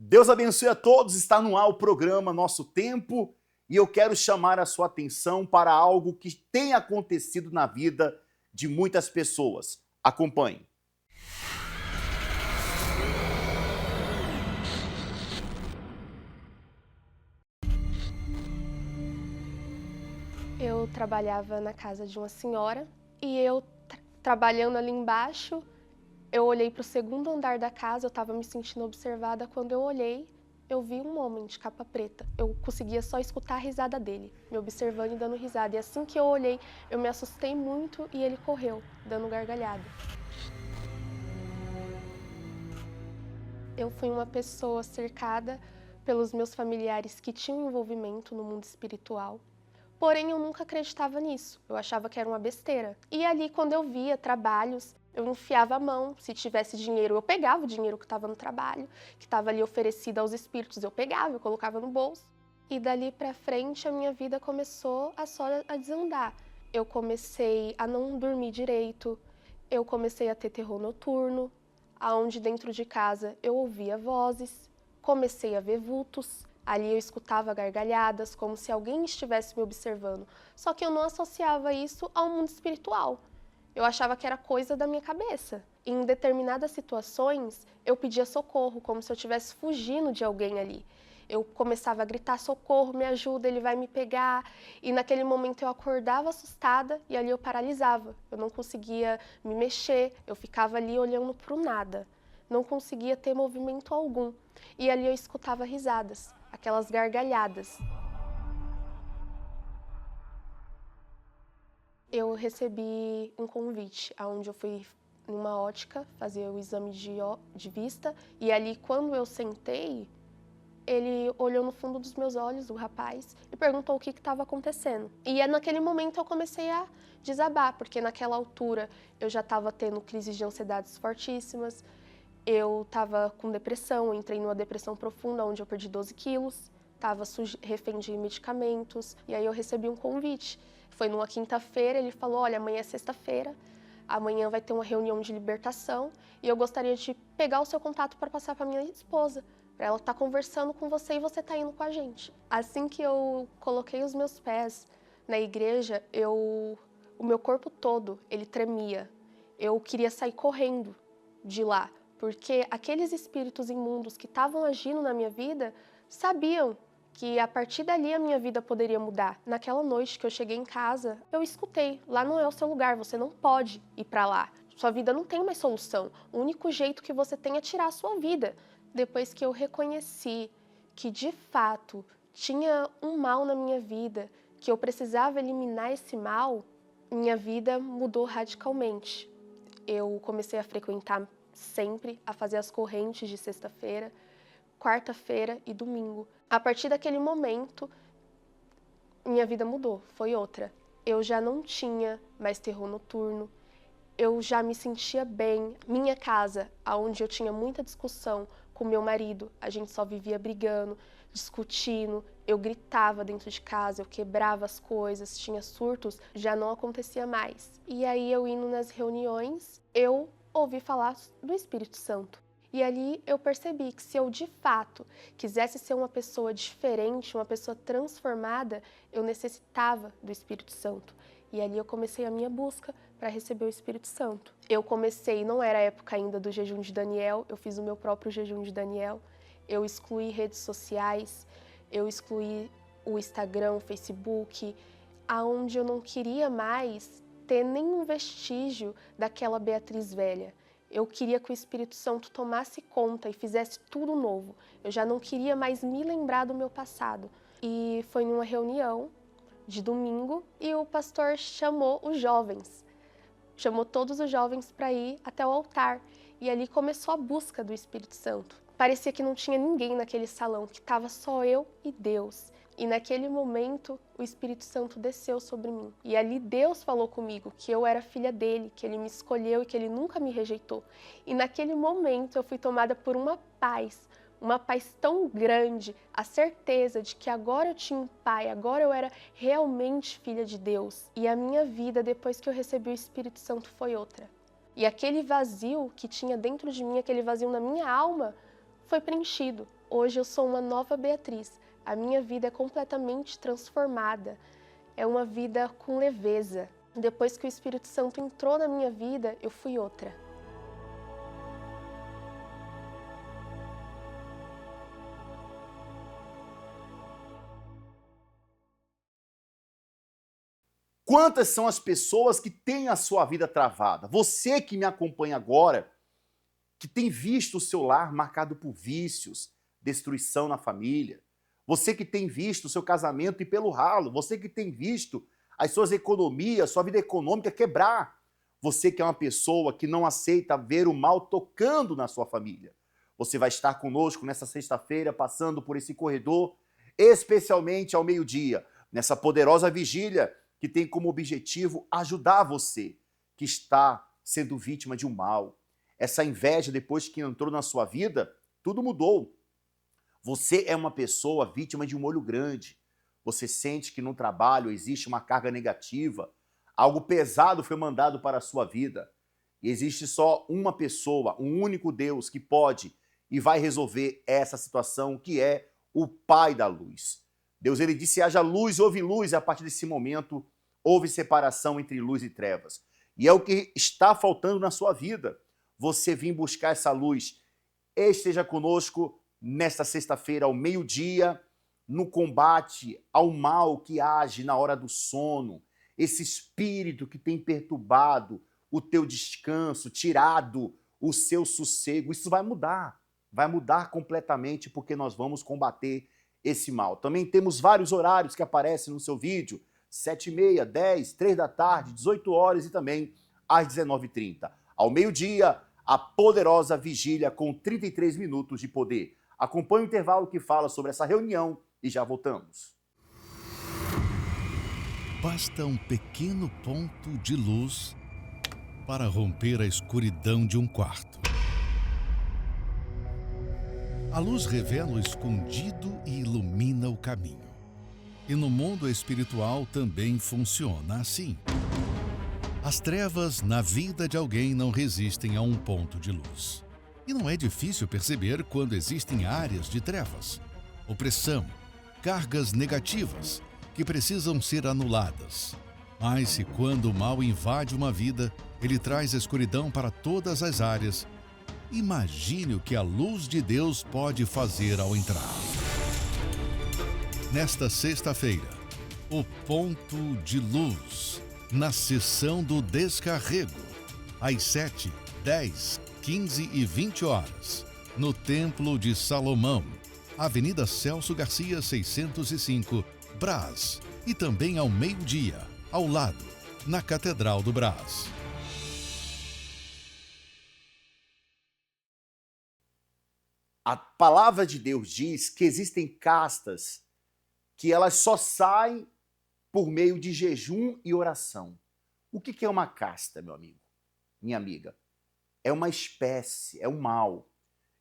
Deus abençoe a todos, está no ar o programa Nosso Tempo e eu quero chamar a sua atenção para algo que tem acontecido na vida de muitas pessoas. Acompanhe. Eu trabalhava na casa de uma senhora e eu trabalhando ali embaixo, eu olhei para o segundo andar da casa, eu estava me sentindo observada. Quando eu olhei, eu vi um homem de capa preta. Eu conseguia só escutar a risada dele, me observando e dando risada. E assim que eu olhei, eu me assustei muito e ele correu, dando gargalhada. Eu fui uma pessoa cercada pelos meus familiares que tinham envolvimento no mundo espiritual. Porém, eu nunca acreditava nisso, eu achava que era uma besteira. E ali, quando eu via trabalhos, eu enfiava a mão, se tivesse dinheiro, eu pegava o dinheiro que estava no trabalho, que estava ali oferecido aos espíritos, eu pegava, eu colocava no bolso. E dali pra frente, a minha vida começou a desandar. Eu comecei a não dormir direito, eu comecei a ter terror noturno, aonde dentro de casa eu ouvia vozes, comecei a ver vultos. Ali eu escutava gargalhadas, como se alguém estivesse me observando. Só que eu não associava isso ao mundo espiritual. Eu achava que era coisa da minha cabeça. Em determinadas situações, eu pedia socorro, como se eu estivesse fugindo de alguém ali. Eu começava a gritar: socorro, me ajuda, ele vai me pegar. E naquele momento eu acordava assustada e ali eu paralisava. Eu não conseguia me mexer, eu ficava ali olhando para o nada. Não conseguia ter movimento algum. E ali eu escutava risadas, aquelas gargalhadas. Eu recebi um convite, onde eu fui numa ótica fazer o exame de vista, e ali quando eu sentei, ele olhou no fundo dos meus olhos, o rapaz, e perguntou o que estava acontecendo. E naquele momento eu comecei a desabar, porque naquela altura eu já estava tendo crises de ansiedades fortíssimas, eu estava com depressão, eu entrei numa depressão profunda, onde eu perdi 12 quilos, estava refém de medicamentos, e aí eu recebi um convite. Foi numa quinta-feira, ele falou: olha, amanhã é sexta-feira, amanhã vai ter uma reunião de libertação, e eu gostaria de pegar o seu contato para passar para minha esposa, para ela estar conversando com você e você estar indo com a gente. Assim que eu coloquei os meus pés na igreja, o meu corpo todo, ele tremia. Eu queria sair correndo de lá, porque aqueles espíritos imundos que estavam agindo na minha vida sabiam que a partir dali a minha vida poderia mudar. Naquela noite que eu cheguei em casa, eu escutei: lá não é o seu lugar, você não pode ir para lá. Sua vida não tem mais solução. O único jeito que você tem é tirar a sua vida. Depois que eu reconheci que de fato tinha um mal na minha vida, que eu precisava eliminar esse mal, minha vida mudou radicalmente. Eu comecei a frequentar sempre, a fazer as correntes de sexta-feira, quarta-feira e domingo. A partir daquele momento, minha vida mudou, foi outra. Eu já não tinha mais terror noturno, eu já me sentia bem. Minha casa, onde eu tinha muita discussão com meu marido, a gente só vivia brigando, discutindo, eu gritava dentro de casa, eu quebrava as coisas, tinha surtos, já não acontecia mais. E aí eu indo nas reuniões, eu ouvi falar do Espírito Santo. E ali eu percebi que se eu de fato quisesse ser uma pessoa diferente, uma pessoa transformada, eu necessitava do Espírito Santo. E ali eu comecei a minha busca para receber o Espírito Santo. Eu comecei, não era a época ainda do jejum de Daniel, eu fiz o meu próprio jejum de Daniel. Eu excluí redes sociais, eu excluí o Instagram, o Facebook, aonde eu não queria mais ter nenhum vestígio daquela Beatriz velha. Eu queria que o Espírito Santo tomasse conta e fizesse tudo novo. Eu já não queria mais me lembrar do meu passado. E foi numa reunião de domingo e o pastor chamou os jovens. Chamou todos os jovens para ir até o altar. E ali começou a busca do Espírito Santo. Parecia que não tinha ninguém naquele salão, que estava só eu e Deus. E naquele momento, o Espírito Santo desceu sobre mim. E ali Deus falou comigo que eu era filha dele, que ele me escolheu e que ele nunca me rejeitou. E naquele momento eu fui tomada por uma paz tão grande, a certeza de que agora eu tinha um pai, agora eu era realmente filha de Deus. E a minha vida, depois que eu recebi o Espírito Santo, foi outra. E aquele vazio que tinha dentro de mim, aquele vazio na minha alma, foi preenchido. Hoje eu sou uma nova Beatriz. A minha vida é completamente transformada. É uma vida com leveza. Depois que o Espírito Santo entrou na minha vida, eu fui outra. Quantas são as pessoas que têm a sua vida travada? Você que me acompanha agora, que tem visto o seu lar marcado por vícios, destruição na família. Você que tem visto o seu casamento ir pelo ralo. Você que tem visto as suas economias, sua vida econômica quebrar. Você que é uma pessoa que não aceita ver o mal tocando na sua família. Você vai estar conosco nessa sexta-feira, passando por esse corredor, especialmente ao meio-dia, nessa poderosa vigília que tem como objetivo ajudar você que está sendo vítima de um mal. Essa inveja, depois que entrou na sua vida, tudo mudou. Você é uma pessoa vítima de um olho grande. Você sente que no trabalho existe uma carga negativa, algo pesado foi mandado para a sua vida. E existe só uma pessoa, um único Deus que pode e vai resolver essa situação, que é o Pai da luz. Deus, ele disse, haja luz, houve luz, e a partir desse momento houve separação entre luz e trevas. E é o que está faltando na sua vida. Você vir buscar essa luz. Esteja conosco nesta sexta-feira ao meio-dia, no combate ao mal que age na hora do sono, esse espírito que tem perturbado o teu descanso, tirado o seu sossego. Isso vai mudar completamente, porque nós vamos combater esse mal. Também temos vários horários que aparecem no seu vídeo, 7h30, 10, 3 da tarde, 18 horas e também às 19h30. Ao meio-dia, a poderosa vigília com 33 minutos de poder. Acompanhe o intervalo que fala sobre essa reunião e já voltamos. Basta um pequeno ponto de luz para romper a escuridão de um quarto. A luz revela o escondido e ilumina o caminho. E no mundo espiritual também funciona assim. As trevas na vida de alguém não resistem a um ponto de luz. E não é difícil perceber quando existem áreas de trevas, opressão, cargas negativas que precisam ser anuladas. Mas se quando o mal invade uma vida, ele traz escuridão para todas as áreas, imagine o que a luz de Deus pode fazer ao entrar. Nesta sexta-feira, o ponto de luz, na sessão do descarrego, às 7, 10, 15 e 20 horas, no Templo de Salomão, Avenida Celso Garcia, 605, Brás, e também ao meio-dia, ao lado, na Catedral do Brás. A palavra de Deus diz que existem castas que elas só saem por meio de jejum e oração. O que é uma casta, meu amigo, minha amiga? É uma espécie, é um mal.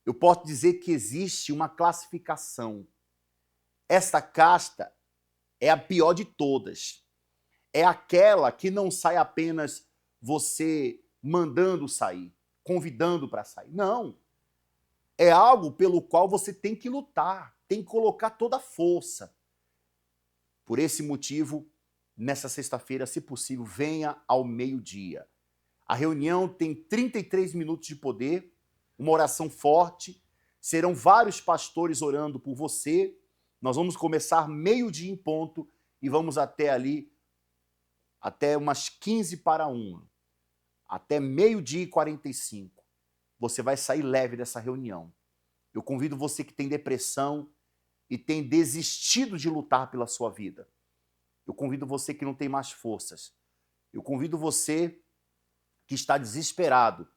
Eu posso dizer que existe uma classificação. Esta casta é a pior de todas. É aquela que não sai apenas você mandando sair, convidando para sair. Não. É algo pelo qual você tem que lutar, tem que colocar toda a força. Por esse motivo, nessa sexta-feira, se possível, venha ao meio-dia. A reunião tem 33 minutos de poder, uma oração forte, serão vários pastores orando por você. Nós vamos começar meio-dia em ponto e vamos até ali, até umas 15 para 1, até meio-dia e 45. Você vai sair leve dessa reunião. Eu convido você que tem depressão e tem desistido de lutar pela sua vida. Eu convido você que não tem mais forças. Eu convido você que está desesperado,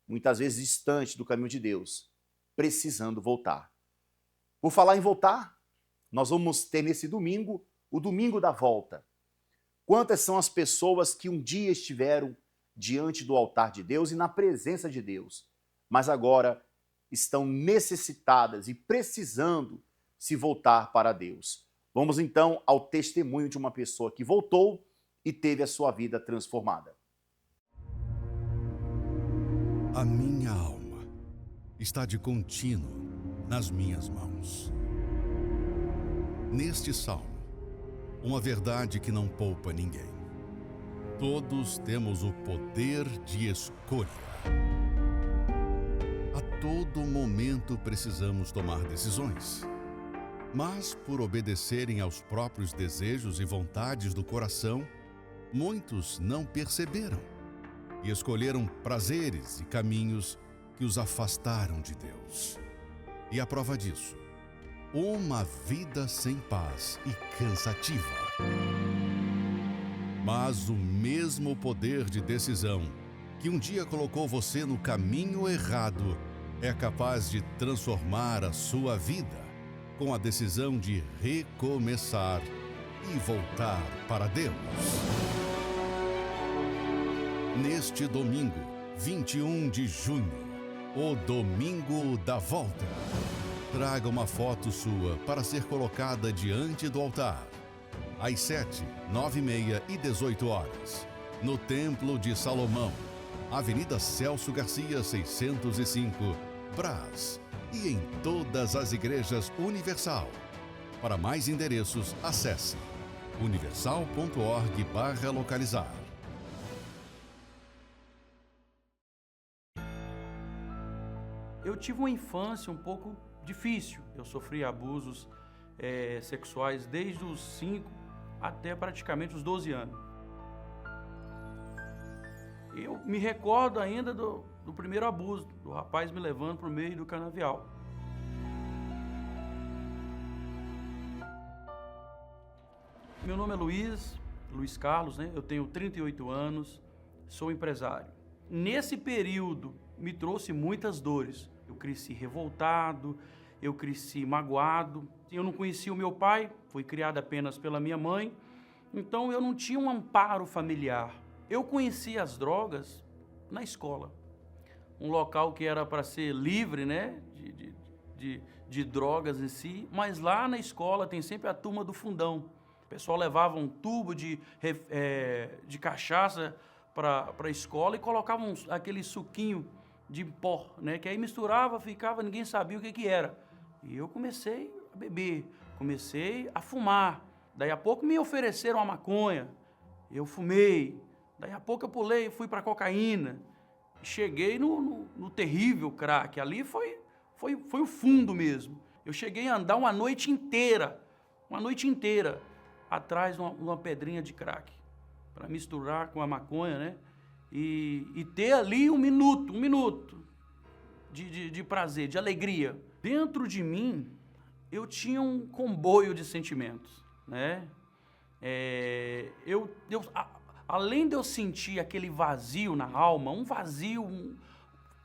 muitas vezes distante do caminho de Deus, precisando voltar. Por falar em voltar, nós vamos ter nesse domingo, o domingo da volta. Quantas são as pessoas que um dia estiveram diante do altar de Deus e na presença de Deus, mas agora estão necessitadas e precisando se voltar para Deus. Vamos então ao testemunho de uma pessoa que voltou e teve a sua vida transformada. A minha alma está de contínuo nas minhas mãos. Neste salmo, uma verdade que não poupa ninguém. Todos temos o poder de escolha. A todo momento precisamos tomar decisões. Mas, por obedecerem aos próprios desejos e vontades do coração, muitos não perceberam e escolheram prazeres e caminhos que os afastaram de Deus. E a prova disso, uma vida sem paz e cansativa. Mas o mesmo poder de decisão que um dia colocou você no caminho errado é capaz de transformar a sua vida com a decisão de recomeçar e voltar para Deus. Neste domingo, 21 de junho, o Domingo da Volta, traga uma foto sua para ser colocada diante do altar, às 7, 9h30 e 18h, no Templo de Salomão, Avenida Celso Garcia, 605, Brás, e em todas as igrejas Universal. Para mais endereços, acesse universal.org/localizar. Eu tive uma infância um pouco difícil. Eu sofri abusos sexuais desde os 5 até praticamente os 12 anos. Eu me recordo ainda do primeiro abuso, do rapaz me levando para o meio do canavial. Meu nome é Luiz Carlos, né? Eu tenho 38 anos, sou empresário. Nesse período me trouxe muitas dores. Eu cresci revoltado, eu cresci magoado. Eu não conhecia o meu pai, fui criado apenas pela minha mãe, então eu não tinha um amparo familiar. Eu conheci as drogas na escola, um local que era para ser livre, né, de drogas em si, mas lá na escola tem sempre a turma do fundão. O pessoal levava um tubo de cachaça para a escola e colocava aquele suquinho de pó, né, que aí misturava, ficava, ninguém sabia o que era. E eu comecei a beber, comecei a fumar. Daí a pouco me ofereceram a maconha, eu fumei. Daí a pouco eu pulei e fui para cocaína. Cheguei no terrível crack. Ali foi o fundo mesmo. Eu cheguei a andar uma noite inteira, atrás de uma pedrinha de crack, para misturar com a maconha, né? E ter ali um minuto de prazer, de alegria. Dentro de mim, eu tinha um comboio de sentimentos, né? Além de eu sentir aquele vazio na alma, um vazio,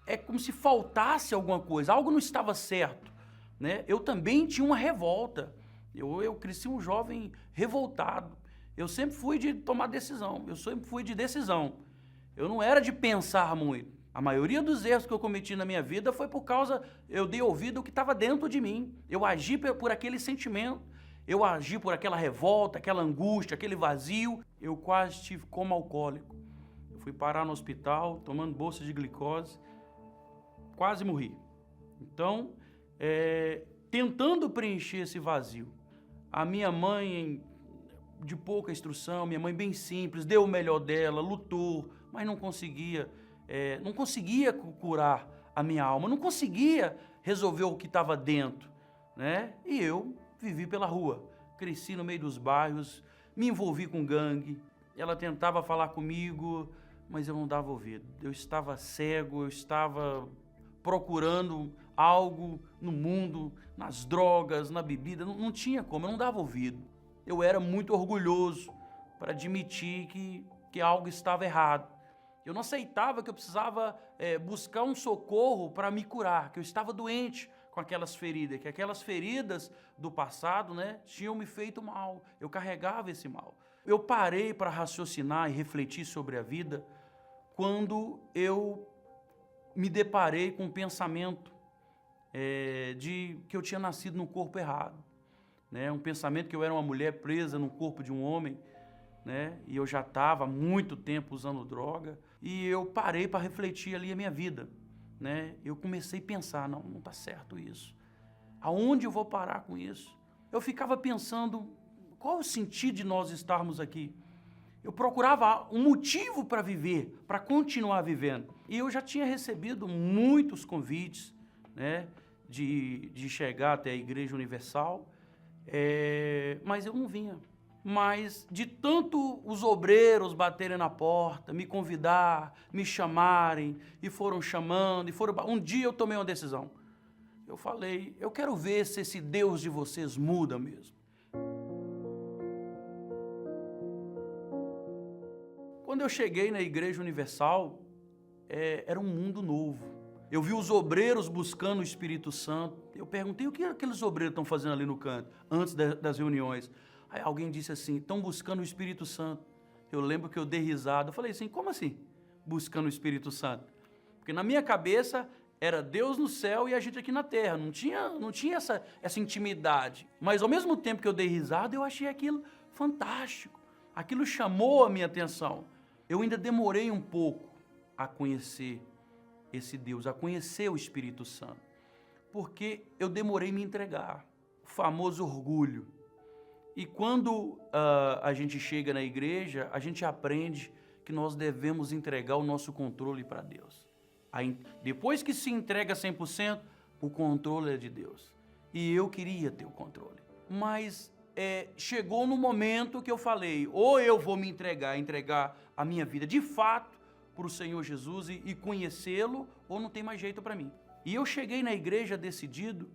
é como se faltasse alguma coisa, algo não estava certo, né? Eu também tinha uma revolta. Eu cresci um jovem revoltado. Eu sempre fui de tomar decisão, eu sempre fui de decisão. Eu não era de pensar muito. A maioria dos erros que eu cometi na minha vida foi por causa, eu dei ouvido ao que estava dentro de mim. Eu agi por aquele sentimento, eu agi por aquela revolta, aquela angústia, aquele vazio. Eu quase estive como alcoólico. Eu fui parar no hospital, tomando bolsa de glicose, quase morri. Então, tentando preencher esse vazio. A minha mãe, de pouca instrução, minha mãe bem simples, deu o melhor dela, lutou, mas não conseguia curar a minha alma, não conseguia resolver o que estava dentro, né? E eu vivi pela rua, cresci no meio dos bairros, me envolvi com gangue, ela tentava falar comigo, mas eu não dava ouvido. Eu estava cego, eu estava procurando algo no mundo, nas drogas, na bebida, não tinha como, eu não dava ouvido. Eu era muito orgulhoso para admitir que algo estava errado. Eu não aceitava que eu precisava buscar um socorro para me curar, que eu estava doente com aquelas feridas, que aquelas feridas do passado, né, tinham me feito mal. Eu carregava esse mal. Eu parei para raciocinar e refletir sobre a vida quando eu me deparei com o pensamento de que eu tinha nascido no corpo errado, né? Um pensamento que eu era uma mulher presa no corpo de um homem, né? E eu já estava há muito tempo usando droga, e eu parei para refletir ali a minha vida, né? Eu comecei a pensar, não está certo isso. Aonde eu vou parar com isso? Eu ficava pensando, qual é o sentido de nós estarmos aqui? Eu procurava um motivo para viver, para continuar vivendo. E eu já tinha recebido muitos convites, né, de chegar até a Igreja Universal, mas eu não vinha. Mas de tanto os obreiros baterem na porta, me convidar, me chamarem, e foram chamando, um dia eu tomei uma decisão. Eu falei, eu quero ver se esse Deus de vocês muda mesmo. Quando eu cheguei na Igreja Universal, era um mundo novo. Eu vi os obreiros buscando o Espírito Santo. Eu perguntei, o que aqueles obreiros estão fazendo ali no canto, antes das reuniões? Aí alguém disse assim, estão buscando o Espírito Santo. Eu lembro que eu dei risada. Eu falei assim, como assim? Buscando o Espírito Santo? Porque na minha cabeça era Deus no céu e a gente aqui na terra. Não tinha essa intimidade. Mas ao mesmo tempo que eu dei risada, eu achei aquilo fantástico. Aquilo chamou a minha atenção. Eu ainda demorei um pouco a conhecer esse Deus, a conhecer o Espírito Santo. Porque eu demorei a me entregar. O famoso orgulho. E quando a gente chega na igreja, a gente aprende que nós devemos entregar o nosso controle para Deus. Depois que se entrega 100%, o controle é de Deus. E eu queria ter o controle. Mas chegou no momento que eu falei, ou eu vou me entregar a minha vida de fato para o Senhor Jesus e conhecê-lo, ou não tem mais jeito para mim. E eu cheguei na igreja decidido,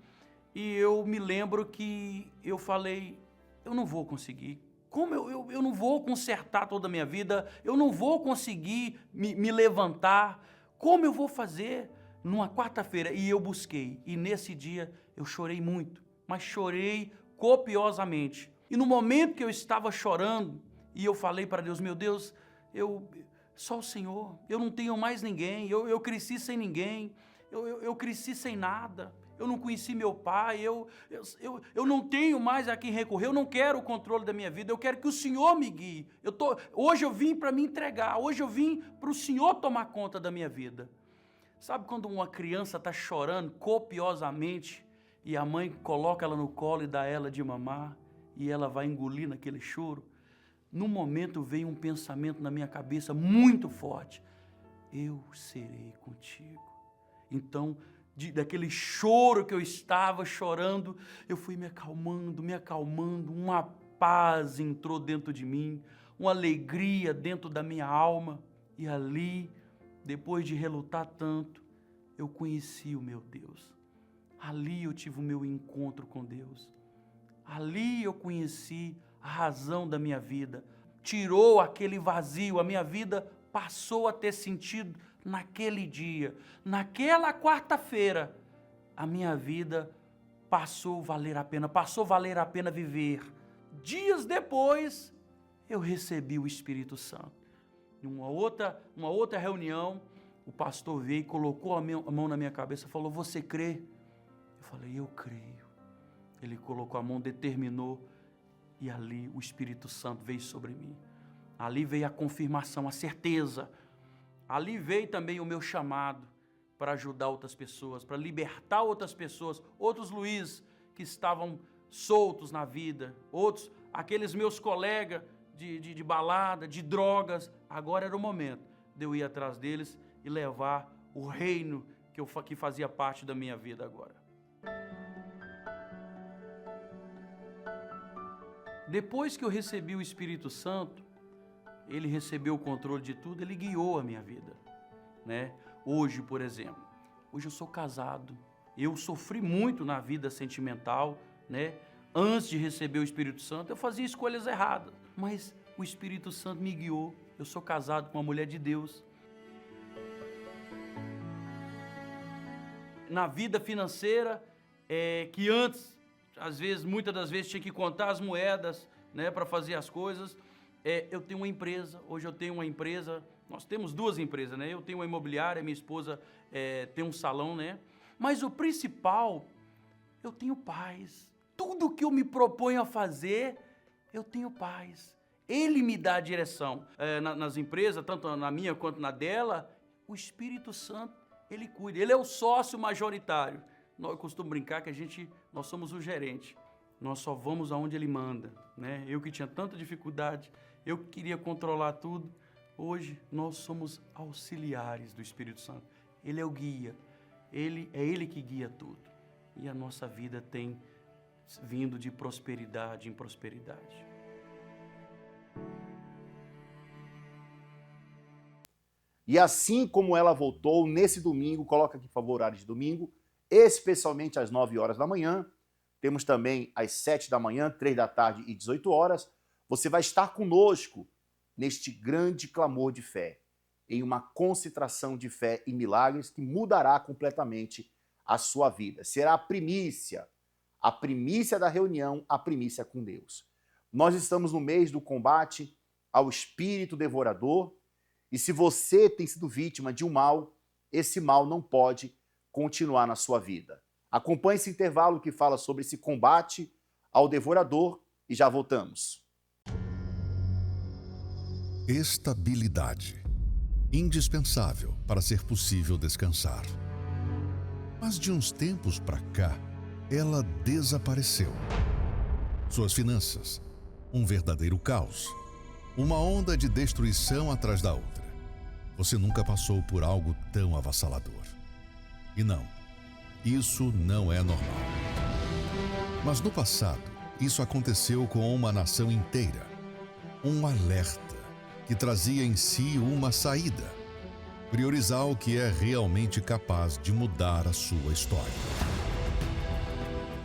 e eu me lembro que eu falei, eu não vou conseguir. Como eu não vou consertar toda a minha vida, eu não vou conseguir me levantar. Como eu vou fazer numa quarta-feira? E eu busquei. E nesse dia eu chorei muito, mas chorei copiosamente. E no momento que eu estava chorando, e eu falei para Deus, meu Deus, só o Senhor, eu não tenho mais ninguém, eu cresci sem ninguém, eu cresci sem nada. Eu não conheci meu pai, eu não tenho mais a quem recorrer, eu não quero o controle da minha vida, eu quero que o Senhor me guie. Hoje eu vim para me entregar, hoje eu vim para o Senhor tomar conta da minha vida. Sabe quando uma criança está chorando copiosamente e a mãe coloca ela no colo e dá ela de mamar e ela vai engolir naquele choro? No momento veio um pensamento na minha cabeça muito forte, eu serei contigo. Então, daquele choro que eu estava chorando, eu fui me acalmando, uma paz entrou dentro de mim, uma alegria dentro da minha alma, e ali, depois de relutar tanto, eu conheci o meu Deus. Ali eu tive o meu encontro com Deus. Ali eu conheci a razão da minha vida. Tirou aquele vazio, a minha vida passou a ter sentido. Naquele dia, naquela quarta-feira, a minha vida passou a valer a pena viver. Dias depois, eu recebi o Espírito Santo. Em uma outra reunião, o pastor veio e colocou a mão na minha cabeça e falou, você crê? Eu falei, eu creio. Ele colocou a mão, determinou, e ali o Espírito Santo veio sobre mim. Ali veio a confirmação, a certeza. Ali veio também o meu chamado para ajudar outras pessoas, para libertar outras pessoas, outros Luiz que estavam soltos na vida, outros, aqueles meus colegas de balada, de drogas. Agora era o momento de eu ir atrás deles e levar o reino que fazia parte da minha vida agora. Depois que eu recebi o Espírito Santo, ele recebeu o controle de tudo, ele guiou a minha vida, né? Hoje, por exemplo, hoje eu sou casado, eu sofri muito na vida sentimental, né? Antes de receber o Espírito Santo, eu fazia escolhas erradas, mas o Espírito Santo me guiou. Eu sou casado com uma mulher de Deus. Na vida financeira, que antes, muitas das vezes, tinha que contar as moedas, né, para fazer as coisas. Eu tenho uma empresa, hoje eu tenho uma empresa, nós temos duas empresas, né? Eu tenho uma imobiliária, minha esposa tem um salão, né? Mas o principal, eu tenho paz. Tudo que eu me proponho a fazer, eu tenho paz. Ele me dá a direção. Nas empresas, tanto na minha quanto na dela, o Espírito Santo, ele cuida. Ele é o sócio majoritário. Eu costumo brincar que nós somos o gerente. Nós só vamos aonde ele manda, né? Eu que tinha tanta dificuldade, eu que queria controlar tudo. Hoje nós somos auxiliares do Espírito Santo. Ele é o guia. É ele que guia tudo. E a nossa vida tem vindo de prosperidade em prosperidade. E assim como ela voltou nesse domingo, coloca aqui, por favor, horário de domingo, especialmente às 9 horas da manhã, temos também às 7 da manhã, 3 da tarde e 18 horas, você vai estar conosco neste grande clamor de fé, em uma concentração de fé e milagres que mudará completamente a sua vida. Será a primícia da reunião, a primícia com Deus. Nós estamos no mês do combate ao espírito devorador, e se você tem sido vítima de um mal, esse mal não pode continuar na sua vida. Acompanhe esse intervalo que fala sobre esse combate ao devorador e já voltamos. Estabilidade. Indispensável para ser possível descansar. Mas de uns tempos para cá, ela desapareceu. Suas finanças, um verdadeiro caos. Uma onda de destruição atrás da outra. Você nunca passou por algo tão avassalador. E não, isso não é normal. Mas no passado, isso aconteceu com uma nação inteira. Um alerta que trazia em si uma saída. Priorizar o que é realmente capaz de mudar a sua história.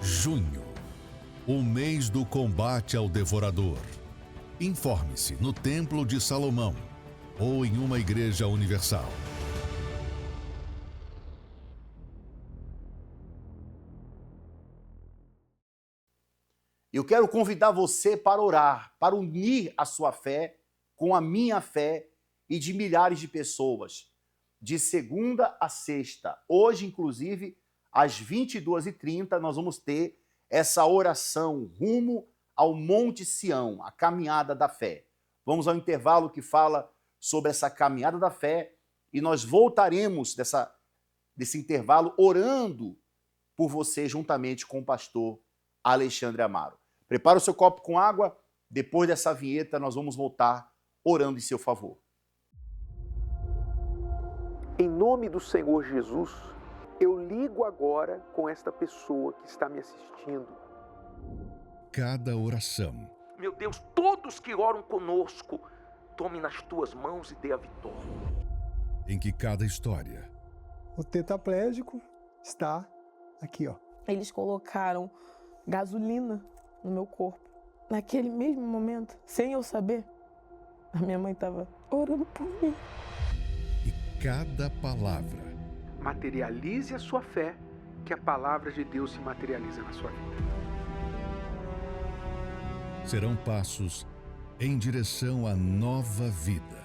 Junho, o mês do combate ao devorador. Informe-se no Templo de Salomão ou em uma igreja universal. Eu quero convidar você para orar, para unir a sua fé com a minha fé e de milhares de pessoas. De segunda a sexta, hoje inclusive, às 22h30, nós vamos ter essa oração rumo ao Monte Sião, a caminhada da fé. Vamos ao intervalo que fala sobre essa caminhada da fé e nós voltaremos desse intervalo orando por você juntamente com o pastor Alexandre Amaro. Prepara o seu copo com água, depois dessa vinheta nós vamos voltar orando em seu favor. Em nome do Senhor Jesus, eu ligo agora com esta pessoa que está me assistindo. Cada oração. Meu Deus, todos que oram conosco, tome nas tuas mãos e dê a vitória. Em que cada história. O tetraplégico está aqui, ó. Eles colocaram gasolina no meu corpo. Naquele mesmo momento, sem eu saber, a minha mãe estava orando por mim. E cada palavra. Materialize a sua fé, que a palavra de Deus se materializa na sua vida. Serão passos em direção à nova vida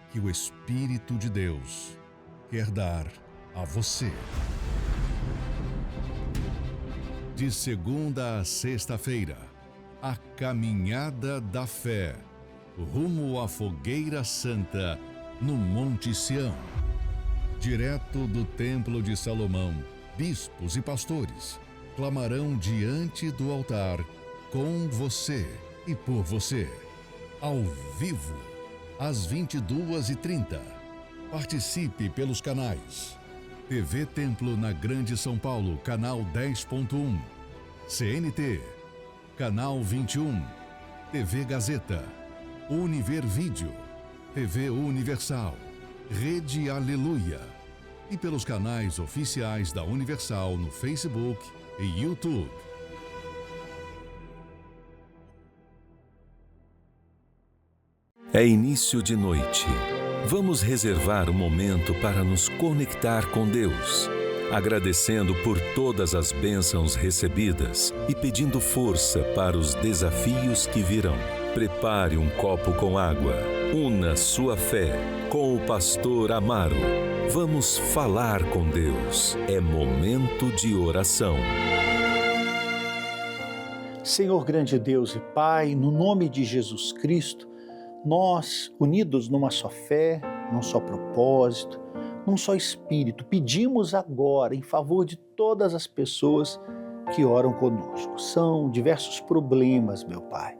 que o Espírito de Deus quer dar a você. De segunda a sexta-feira, a Caminhada da Fé, rumo à Fogueira Santa, no Monte Sião. Direto do Templo de Salomão, bispos e pastores clamarão diante do altar com você e por você, ao vivo, às 22h30. Participe pelos canais TV Templo na Grande São Paulo, canal 10.1, CNT, canal 21, TV Gazeta, Univer Vídeo, TV Universal, Rede Aleluia e pelos canais oficiais da Universal no Facebook e YouTube. É início de noite. Vamos reservar um momento para nos conectar com Deus, agradecendo por todas as bênçãos recebidas e pedindo força para os desafios que virão. Prepare um copo com água, una sua fé com o pastor Amaro. Vamos falar com Deus. É momento de oração. Senhor grande Deus e Pai, no nome de Jesus Cristo, nós, unidos numa só fé, num só propósito, num só espírito, pedimos agora, em favor de todas as pessoas que oram conosco. São diversos problemas, meu Pai.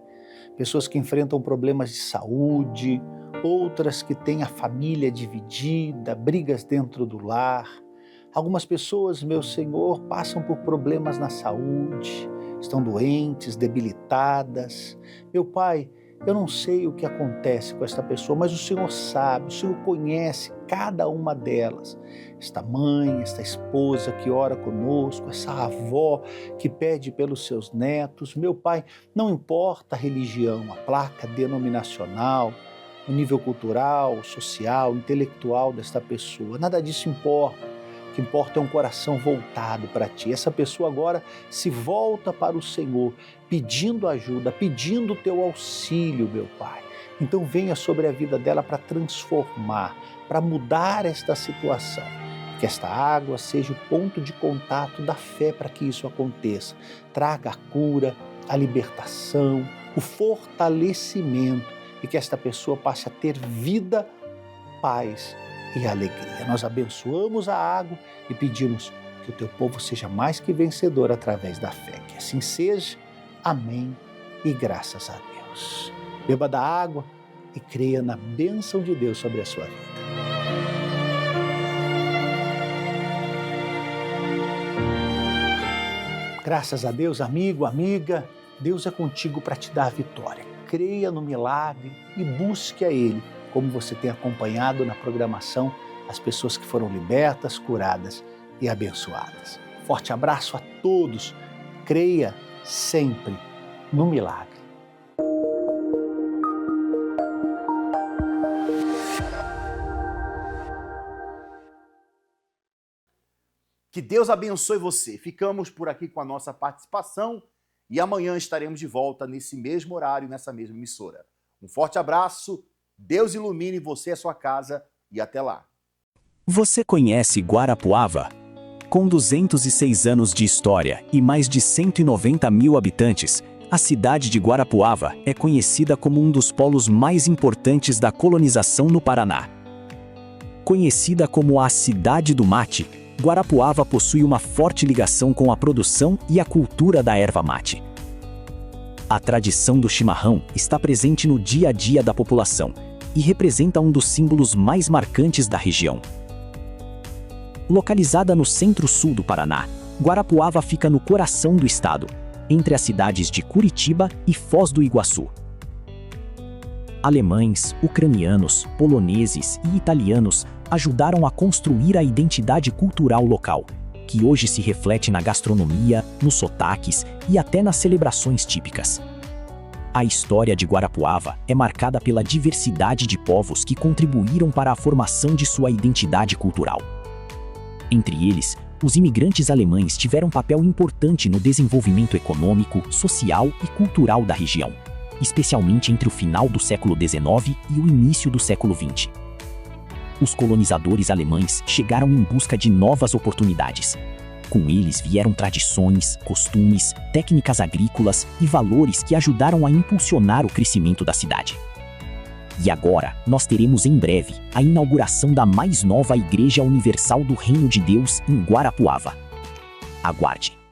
Pessoas que enfrentam problemas de saúde, outras que têm a família dividida, brigas dentro do lar. Algumas pessoas, meu Senhor, passam por problemas na saúde, estão doentes, debilitadas. Meu Pai, eu não sei o que acontece com esta pessoa, mas o Senhor sabe, o Senhor conhece cada uma delas. Esta mãe, esta esposa que ora conosco, essa avó que pede pelos seus netos. Meu Pai, não importa a religião, a placa denominacional, o nível cultural, social, intelectual desta pessoa, nada disso importa. O que importa é um coração voltado para Ti. Essa pessoa agora se volta para o Senhor, pedindo ajuda, pedindo o Teu auxílio, meu Pai. Então venha sobre a vida dela para transformar, para mudar esta situação. Que esta água seja o ponto de contato da fé para que isso aconteça. Traga a cura, a libertação, o fortalecimento e que esta pessoa passe a ter vida, paz e alegria. Nós abençoamos a água e pedimos que o Teu povo seja mais que vencedor através da fé. Que assim seja. Amém e graças a Deus. Beba da água e creia na bênção de Deus sobre a sua vida. Graças a Deus, amigo, amiga, Deus é contigo para te dar a vitória. Creia no milagre e busque a Ele, como você tem acompanhado na programação as pessoas que foram libertas, curadas e abençoadas. Forte abraço a todos. Creia sempre no milagre. Que Deus abençoe você. Ficamos por aqui com a nossa participação e amanhã estaremos de volta nesse mesmo horário, nessa mesma emissora. Um forte abraço, Deus ilumine você e a sua casa e até lá. Você conhece Guarapuava? Com 206 anos de história e mais de 190 mil habitantes, a cidade de Guarapuava é conhecida como um dos polos mais importantes da colonização no Paraná. Conhecida como a Cidade do Mate, Guarapuava possui uma forte ligação com a produção e a cultura da erva mate. A tradição do chimarrão está presente no dia a dia da população e representa um dos símbolos mais marcantes da região. Localizada no centro-sul do Paraná, Guarapuava fica no coração do estado, entre as cidades de Curitiba e Foz do Iguaçu. Alemães, ucranianos, poloneses e italianos ajudaram a construir a identidade cultural local, que hoje se reflete na gastronomia, nos sotaques e até nas celebrações típicas. A história de Guarapuava é marcada pela diversidade de povos que contribuíram para a formação de sua identidade cultural. Entre eles, os imigrantes alemães tiveram papel importante no desenvolvimento econômico, social e cultural da região, especialmente entre o final do século XIX e o início do século XX. Os colonizadores alemães chegaram em busca de novas oportunidades. Com eles vieram tradições, costumes, técnicas agrícolas e valores que ajudaram a impulsionar o crescimento da cidade. E agora, nós teremos em breve a inauguração da mais nova Igreja Universal do Reino de Deus em Guarapuava. Aguarde!